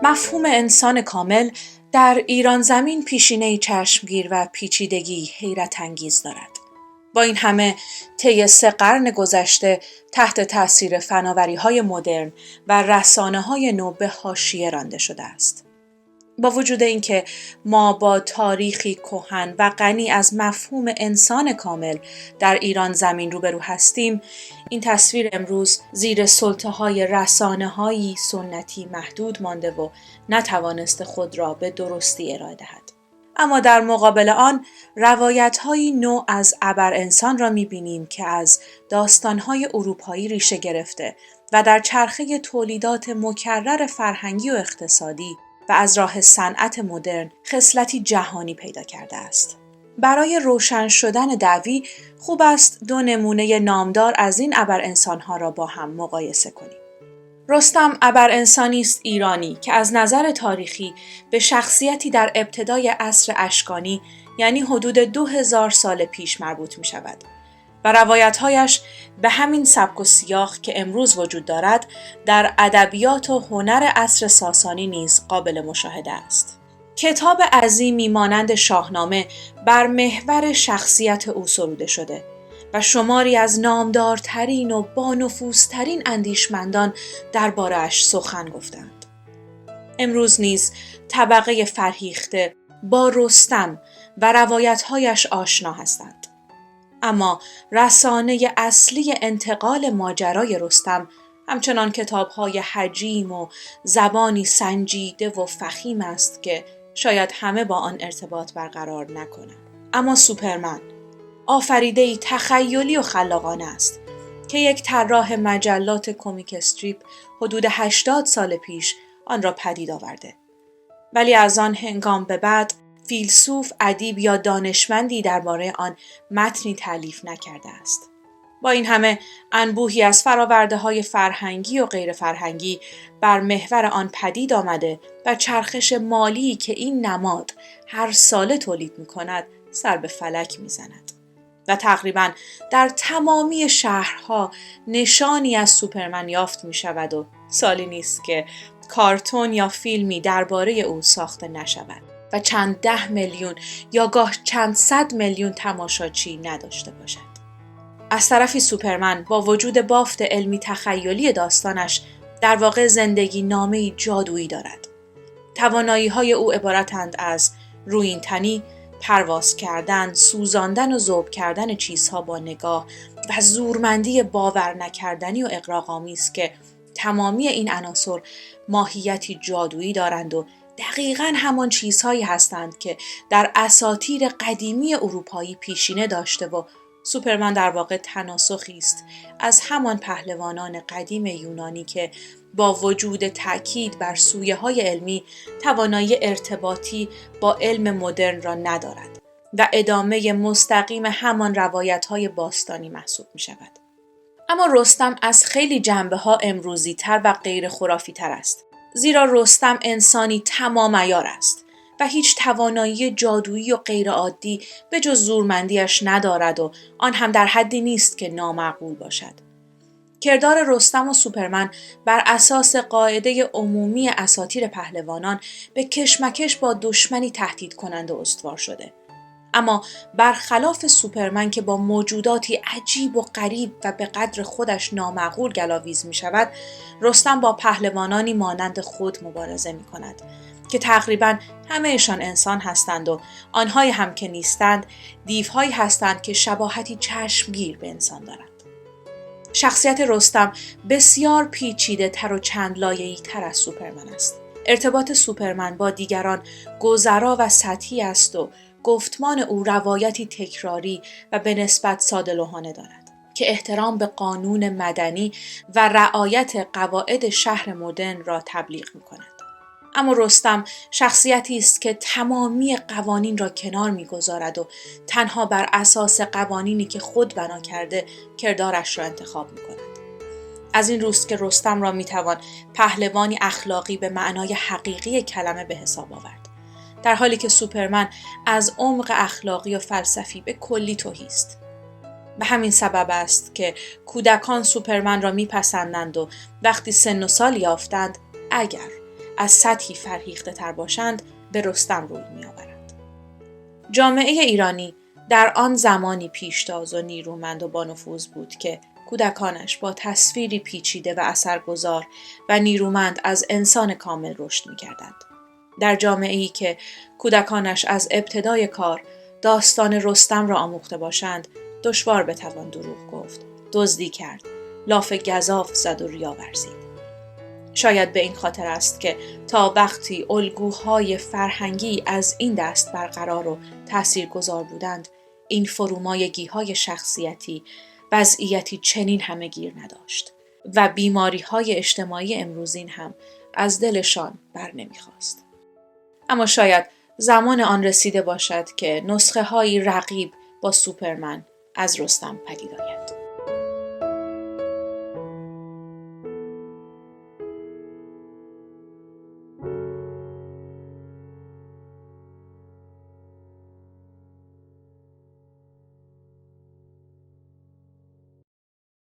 مفهوم انسان کامل در ایران زمین پیشینه‌ای چشمگیر و پیچیدگی حیرت انگیز دارد. با این همه طی 3 قرن گذشته تحت تأثیر فناوری‌های مدرن و رسانه‌های نو به حاشیه رانده شده است. با وجود اینکه ما با تاریخی کهن و غنی از مفهوم انسان کامل در ایران زمین روبرو هستیم، این تصویر امروز زیر سلطه‌های رسانه‌هایی سنتی محدود مانده و نتوانسته خود را به درستی ارائه دهد. اما در مقابل آن روایت‌هایی نو از ابرانسان را می‌بینیم که از داستان‌های اروپایی ریشه گرفته و در چرخه تولیدات مکرر فرهنگی و اقتصادی و از راه صنعت مدرن خصلتی جهانی پیدا کرده است. برای روشن شدن دعوی خوب است 2 نمونه نامدار از این ابرانسان‌ها را با هم مقایسه کنیم. رستم ابرانسانی است ایرانی که از نظر تاریخی به شخصیتی در ابتدای عصر اشکانی یعنی حدود 2000 سال پیش مربوط می شود و روایت‌هایش به همین سبک و سیاق که امروز وجود دارد در ادبیات و هنر عصر ساسانی نیز قابل مشاهده است. کتاب عظیمی مانند شاهنامه بر محور شخصیت او سروده شده و شماری از نامدارترین و بانفوذترین اندیشمندان درباره‌اش سخن گفتند. امروز نیز طبقه فرهیخته با رستم و روایت‌هایش آشنا هستند. اما رسانه اصلی انتقال ماجرای رستم همچنان کتاب‌های حجیم و زبانی سنجیده و فخیم است که شاید همه با آن ارتباط برقرار نکنند. اما سوپرمن آفریده‌ای تخیلی و خلاقانه است که یک طراح مجلات کمیک استریپ حدود 80 سال پیش آن را پدید آورده. ولی از آن هنگام به بعد فیلسوف، ادیب یا دانشمندی درباره آن متنی تألیف نکرده است. با این همه انبوهی از فرآورده‌های فرهنگی و غیر فرهنگی بر محور آن پدید آمده و چرخش مالی که این نماد هر ساله تولید می‌کند سر به فلک می‌زند. و تقریباً در تمامی شهرها نشانی از سوپرمن یافت می‌شود و سالی نیست که کارتون یا فیلمی درباره او ساخته نشود و چند 10 میلیون یا گاه چند 100 میلیون تماشاچی نداشته باشد. از طرفی سوپرمن با وجود بافت علمی تخیلی داستانش در واقع زندگی نامه‌ای جادویی دارد. توانایی‌های او عبارتند از رویین‌تنی، پرواز کردن، سوزاندن و ذوب کردن چیزها با نگاه و زورمندی باور نکردنی و اغراق‌آمیز که تمامی این عناصر ماهیتی جادویی دارند و دقیقاً همان چیزهایی هستند که در اساطیر قدیمی اروپایی پیشینه داشته و سوپرمن در واقع تناسخی است از همان پهلوانان قدیم یونانی که با وجود تأکید بر سویه‌های علمی توانایی ارتباطی با علم مدرن را ندارد و ادامه مستقیم همان روایت‌های باستانی محسوب می‌شود. اما رستم از خیلی جنبه‌ها امروزی‌تر و غیر خرافی‌تر است. زیرا رستم انسانی تمام عیار است و هیچ توانایی جادویی و غیرعادی به جز زورمندیش ندارد و آن هم در حدی نیست که نامعقول باشد. کردار رستم و سوپرمن بر اساس قاعده عمومی اساطیر پهلوانان به کشمکش با دشمنی تهدید کننده استوار شده. اما برخلاف سوپرمن که با موجوداتی عجیب و غریب و به قدر خودش نامعقول گلاویز می شود، رستم با پهلوانانی مانند خود مبارزه می کند که تقریباً همه‌شان انسان هستند و آنهایی هم که نیستند دیوهایی هستند که شباهتی چشمگیر به انسان دارند. شخصیت رستم بسیار پیچیده تر و چند لایه‌ای تر از سوپرمن است. ارتباط سوپرمن با دیگران گذرا و سطحی است و گفتمان او روایتی تکراری و به نسبت ساده‌لوحانه دارد که احترام به قانون مدنی و رعایت قواعد شهر مدرن را تبلیغ می‌کند. اما رستم شخصیتی است که تمامی قوانین را کنار می‌گذارد و تنها بر اساس قوانینی که خود بنا کرده کردارش را انتخاب می‌کند. از این روست که رستم را می‌توان پهلوانی اخلاقی به معنای حقیقی کلمه به حساب آورد، در حالی که سوپرمن از عمق اخلاقی و فلسفی به کلی تهی است. به همین سبب است که کودکان سوپرمن را میپسندند و وقتی سن و سال یافتند از سطحی فرهیخته تر باشند به رستم روی می آورند. جامعه ایرانی در آن زمانی پیشتاز و نیرومند و بانفوذ بود که کودکانش با تصویری پیچیده و اثرگذار و نیرومند از انسان کامل رشد می کردند. در جامعه‌ای که کودکانش از ابتدای کار داستان رستم را آموخته باشند، دشوار بتوان دروغ گفت، دزدی کرد، لاف گزاف زد و ریا ورزید. شاید به این خاطر است که تا وقتی الگوهای فرهنگی از این دست برقرار و تاثیرگذار بودند، این فرومایگی‌های شخصیتی وضعیتی چنین همه‌گیر نداشت و بیماری‌های اجتماعی امروزین هم از دلشان بر نمی‌خاست. اما شاید زمان آن رسیده باشد که نسخه‌هایی رقیب با سوپرمن از رستم پدید آید.